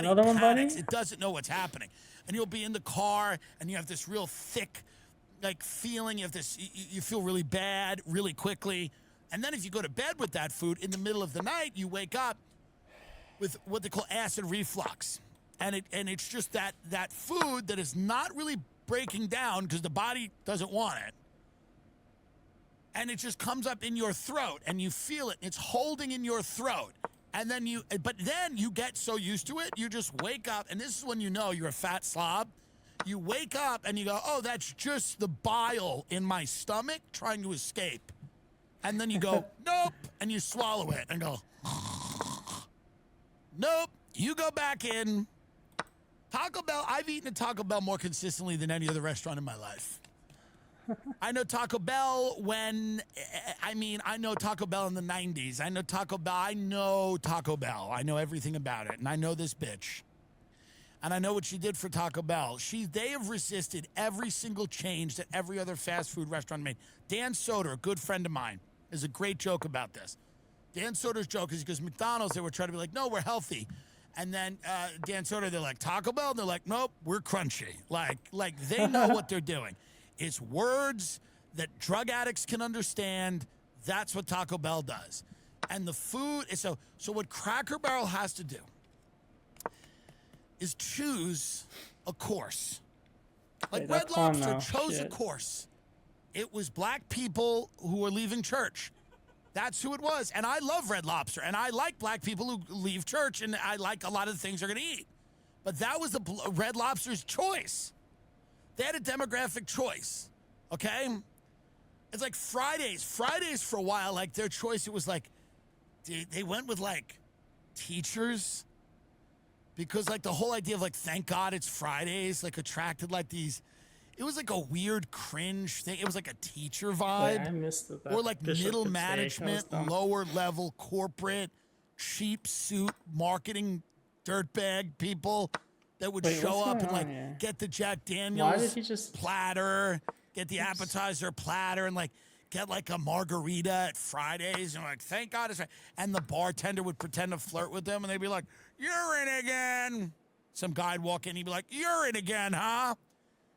body another one, panics. buddy? It doesn't know what's happening. And you'll be in the car, and you have this real thick, like, feeling. You have this, you feel really bad really quickly. And then if you go to bed with that food, in the middle of the night, you wake up with what they call acid reflux. And it's just that food that is not really breaking down because the body doesn't want it. And it just comes up in your throat, and you feel it. It's holding in your throat. And then you get so used to it, you just wake up, and this is when you know you're a fat slob. You wake up and you go, oh, that's just the bile in my stomach trying to escape. And then you go, nope, and you swallow it and go, nope, you go back in. Taco Bell, I've eaten at Taco Bell more consistently than any other restaurant in my life. I know Taco Bell I know Taco Bell in the 90s. I know Taco Bell. I know everything about it. And I know this bitch. And I know what she did for Taco Bell. They have resisted every single change that every other fast food restaurant made. Dan Soder, a good friend of mine, is a great joke about this. Dan Soder's joke is because McDonald's, they were trying to be like, no, we're healthy. And then Dan Soder, they're like, Taco Bell? And they're like, nope, we're crunchy. Like they know what they're doing. It's words that drug addicts can understand. That's what Taco Bell does. And the food is so what Cracker Barrel has to do is choose a course. Like Red Lobster chose a course. It was black people who were leaving church. That's who it was. And I love Red Lobster. And I like black people who leave church. And I like a lot of the things they're going to eat. But that was the Red Lobster's choice. They had a demographic choice, okay? It's like Fridays. Fridays for a while, like their choice, it was like, they went with like teachers because like the whole idea of like, thank God it's Fridays, like attracted like these, it was like a weird cringe thing. It was like a teacher vibe. Wait, I missed that. Or like middle management, lower level corporate, cheap suit marketing dirtbag people that would show up and like get the Jack Daniels platter, get the appetizer platter, and like get like a margarita at Fridays, and like, thank God it's Friday. And the bartender would pretend to flirt with them, and they'd be like, you're in again. Some guy'd walk in, he'd be like, you're in again, huh?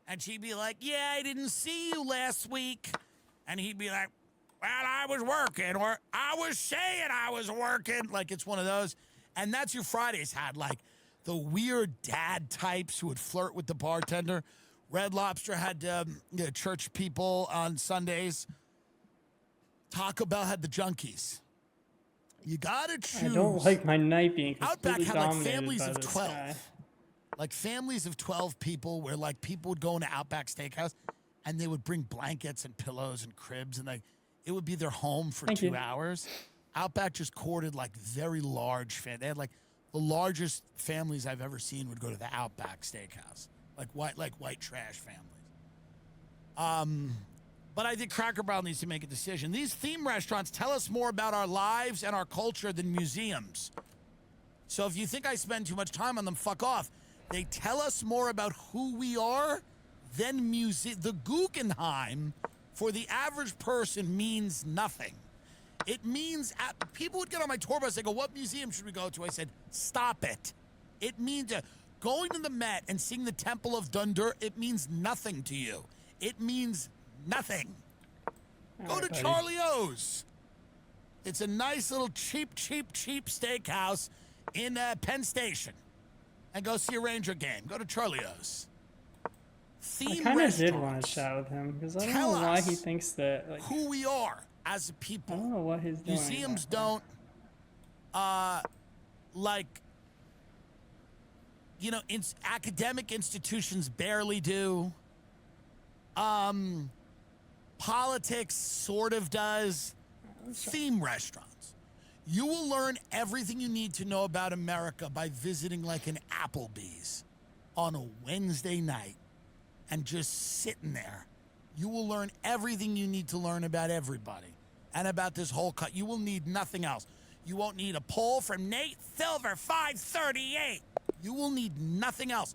And she'd be like, yeah, I didn't see you last week. And he'd be like, well, I was working, or I was saying I was working. Like, it's one of those. And that's who Fridays had, like the weird dad types who would flirt with the bartender. Red Lobster had church people on Sundays. Taco Bell had the junkies. You gotta choose. I don't like my night being completely Outback had like dominated families by of this 12. guy. Like families of 12 people where like people would go into Outback Steakhouse and they would bring blankets and pillows and cribs, and it would be their home for 2 hours. Outback just courted like very large families. They had like the largest families I've ever seen would go to the Outback Steakhouse. Like white trash families. But I think Cracker Barrel needs to make a decision. These theme restaurants tell us more about our lives and our culture than museums. So if you think I spend too much time on them, fuck off. They tell us more about who we are than the Guggenheim for the average person means nothing. It means, people would get on my tour bus and go, what museum should we go to? I said, stop it. It means going to the Met and seeing the Temple of Dundee, it means nothing to you. It means nothing. Go to Charlie O's. It's a nice little cheap steakhouse in Penn Station. And go see a Ranger game. Go to Charlie O's. I kind of did want to chat with him because I don't know why he thinks that. Like, who we are as a people. I don't know what he's doing. Museums don't, academic institutions barely do. Politics sort of does. Theme restaurants. You will learn everything you need to know about America by visiting like an Applebee's on a Wednesday night and just sitting there. You will learn everything you need to learn about everybody and about this whole cut. You will need nothing else. You won't need a poll from Nate Silver 538. You will need nothing else.